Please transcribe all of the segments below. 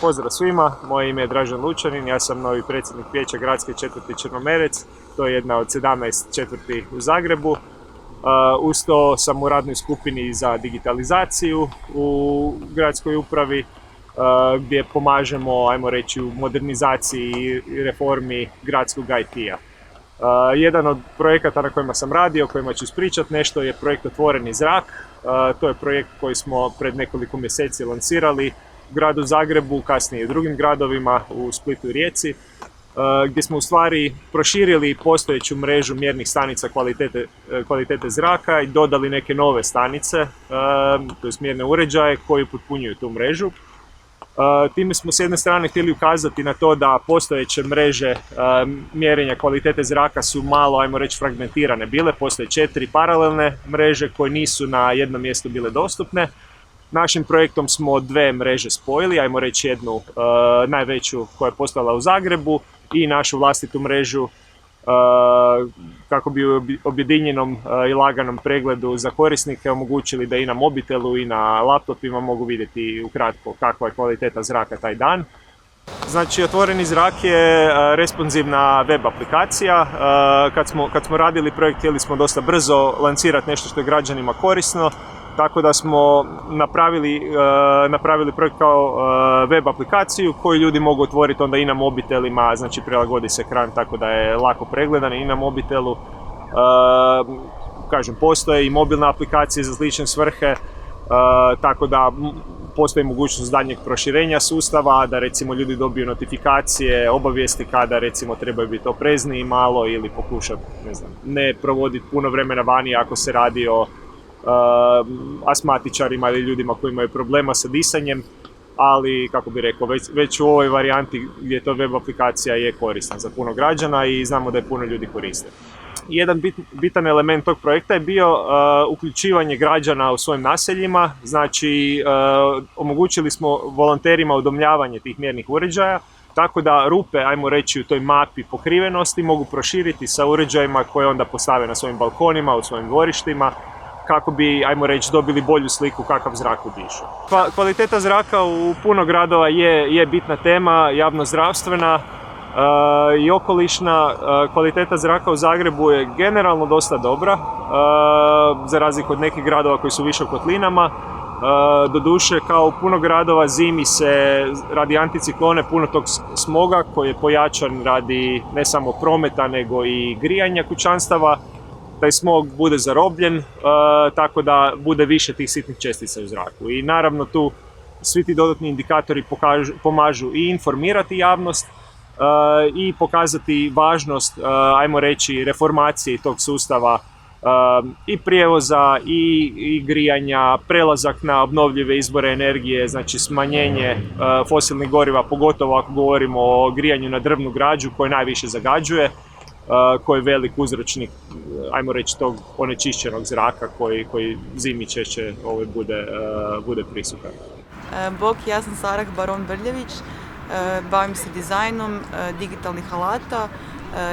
Pozdrav svima, moje ime je Dražen Lučanin, ja sam novi predsjednik vijeća gradske četvrti Črnomerec, to je jedna od 17 četvrti u Zagrebu. Uz to sam u radnoj skupini za digitalizaciju u gradskoj upravi, gdje pomažemo, ajmo reći, u modernizaciji i reformi gradskog IT-a. Jedan od projekata na kojima sam radio, o kojima ću ispričati nešto, je projekt Otvoreni zrak. To je projekt koji smo pred nekoliko mjeseci lansirali u gradu Zagrebu, kasnije i u drugim gradovima, u Splitu i Rijeci, gdje smo u stvari proširili postojeću mrežu mjernih stanica kvalitete zraka i dodali neke nove stanice, to je mjerne uređaje koji upotpunjuju tu mrežu. Time smo s jedne strane htjeli ukazati na to da postojeće mreže mjerenja kvalitete zraka su malo, ajmo reći, fragmentirane bile. Postoje 4 paralelne mreže koje nisu na jednom mjestu bile dostupne. Našim projektom smo 2 mreže spojili, ajmo reći jednu najveću koja je postojala u Zagrebu i našu vlastitu mrežu kako bi u objedinjenom i laganom pregledu za korisnike omogućili da i na mobitelu i na laptopima mogu vidjeti ukratko kakva je kvaliteta zraka taj dan. Znači, Otvoreni zrak je responsivna web aplikacija. Kad smo radili projekt, htjeli smo dosta brzo lancirati nešto što je građanima korisno, tako da smo napravili projekt kao web aplikaciju koju ljudi mogu otvoriti onda i na mobitelima, znači prilagodi se ekran tako da je lako pregledan i na mobitelu. Kažem, postoje i mobilne aplikacije za slične svrhe, tako da postoji mogućnost daljnjeg proširenja sustava, da recimo ljudi dobiju notifikacije, obavijesti kada recimo trebaju biti oprezniji malo ili pokušati, ne provoditi puno vremena vani ako se radi o astmatičarima ili ljudima koji imaju problema sa disanjem, ali kako bi rekao, već u ovoj varijanti gdje to web aplikacija je korisna za puno građana i znamo da je puno ljudi koriste. Jedan bitan element tog projekta je bio uključivanje građana u svojim naseljima, znači omogućili smo volonterima udomljavanje tih mjernih uređaja, tako da rupe, ajmo reći, u toj mapi pokrivenosti mogu proširiti sa uređajima koje onda postave na svojim balkonima, u svojim dvorištima, kako bi, ajmo reći, dobili bolju sliku kakav zrak dišu. Kvaliteta zraka u puno gradova je bitna tema, javnozdravstvena i okolišna. Kvaliteta zraka u Zagrebu je generalno dosta dobra, za razliku od nekih gradova koji su više u kotlinama. Doduše, kao u puno gradova, zimi se radi anticiklone puno tog smoga koji je pojačan radi ne samo prometa nego i grijanja kućanstava. Taj smog bude zarobljen, tako da bude više tih sitnih čestica u zraku. I naravno tu svi ti dodatni indikatori pomažu i informirati javnost i pokazati važnost, ajmo reći, reformacije tog sustava i prijevoza i grijanja, prelazak na obnovljive izvore energije, znači smanjenje fosilnih goriva, pogotovo ako govorimo o grijanju na drvnu građu koje najviše zagađuje, koji je velik uzročnik, ajmo reći, tog onečišćenog zraka koji zimi češće bude prisutan. Bok, ja sam Sarah Baron Brljević, bavim se dizajnom digitalnih alata,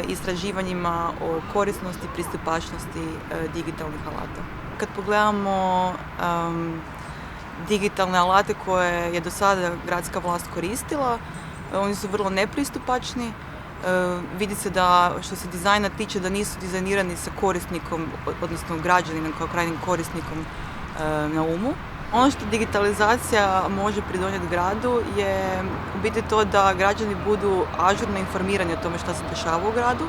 istraživanjima o korisnosti i pristupačnosti digitalnih alata. Kad pogledamo digitalne alate koje je do sada gradska vlast koristila, oni su vrlo nepristupačni. Vidi se da, što se dizajna tiče, da nisu dizajnirani sa korisnikom, odnosno građaninom kao krajnjim korisnikom na umu. Ono što digitalizacija može pridonijeti gradu je u biti to da građani budu ažurno informirani o tome što se dešava u gradu,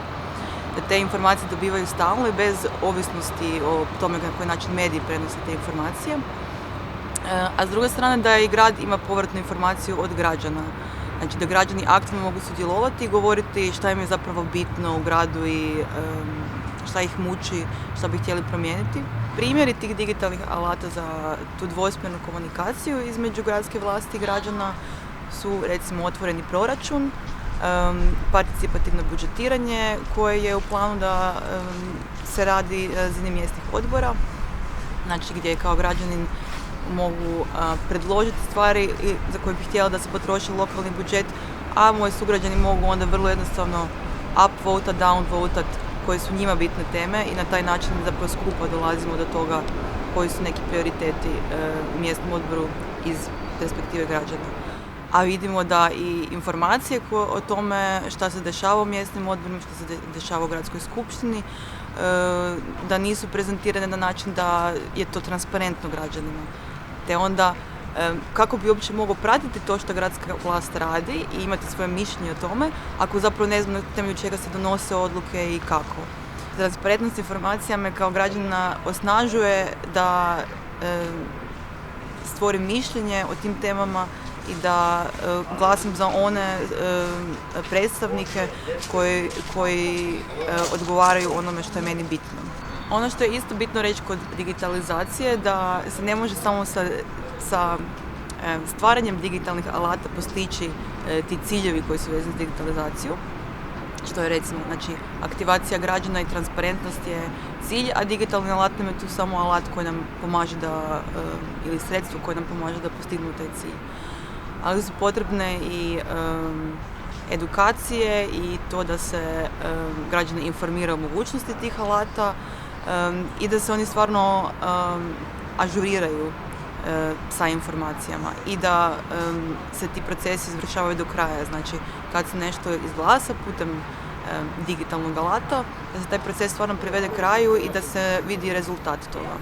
da te informacije dobivaju stalno i bez ovisnosti o tome na koji način mediji prenose te informacije. A s druge strane da i grad ima povratnu informaciju od građana. Znači da građani aktivno mogu sudjelovati i govoriti šta im je zapravo bitno u gradu i šta ih muči, šta bi htjeli promijeniti. Primjeri tih digitalnih alata za tu dvosmjernu komunikaciju između gradske vlasti i građana su recimo otvoreni proračun, participativno budžetiranje koje je u planu da se radi na razini mjesnih odbora, znači gdje kao građanin mogu predložiti stvari za koje bi htjela da se potroši lokalni budžet, a moji sugrađani mogu onda vrlo jednostavno upvotat, downvotat koje su njima bitne teme i na taj način zapravo skupa dolazimo do toga koji su neki prioriteti u mjesnom odboru iz perspektive građana. a vidimo da i informacije o tome šta se dešava u mjesnim odborima, šta se dešava u gradskoj skupštini, da nisu prezentirane na način da je to transparentno građanima. Te onda, kako bi uopće mogao pratiti to što gradska vlast radi i imati svoje mišljenje o tome, ako zapravo ne znam na temelju čega se donose odluke i kako. Transparentnost informacija me kao građana osnažuje da stvorim mišljenje o tim temama i da glasim za one predstavnike koji odgovaraju onome što je meni bitno. Ono što je isto bitno reći kod digitalizacije, da se ne može samo sa stvaranjem digitalnih alata postići ti ciljevi koji su vezani s digitalizaciju, što je recimo, znači, aktivacija građana i transparentnost je cilj, a digitalni alat nam je tu samo alat koji nam pomaže ili sredstvo koje nam pomaže da postignemo taj cilj. Ali su potrebne i edukacije i to da se građani informiraju o mogućnosti tih alata i da se oni stvarno ažuriraju sa informacijama i da se ti procesi izvršavaju do kraja. Znači, kad se nešto izglasa putem digitalnog alata, da se taj proces stvarno privede kraju i da se vidi rezultat toga.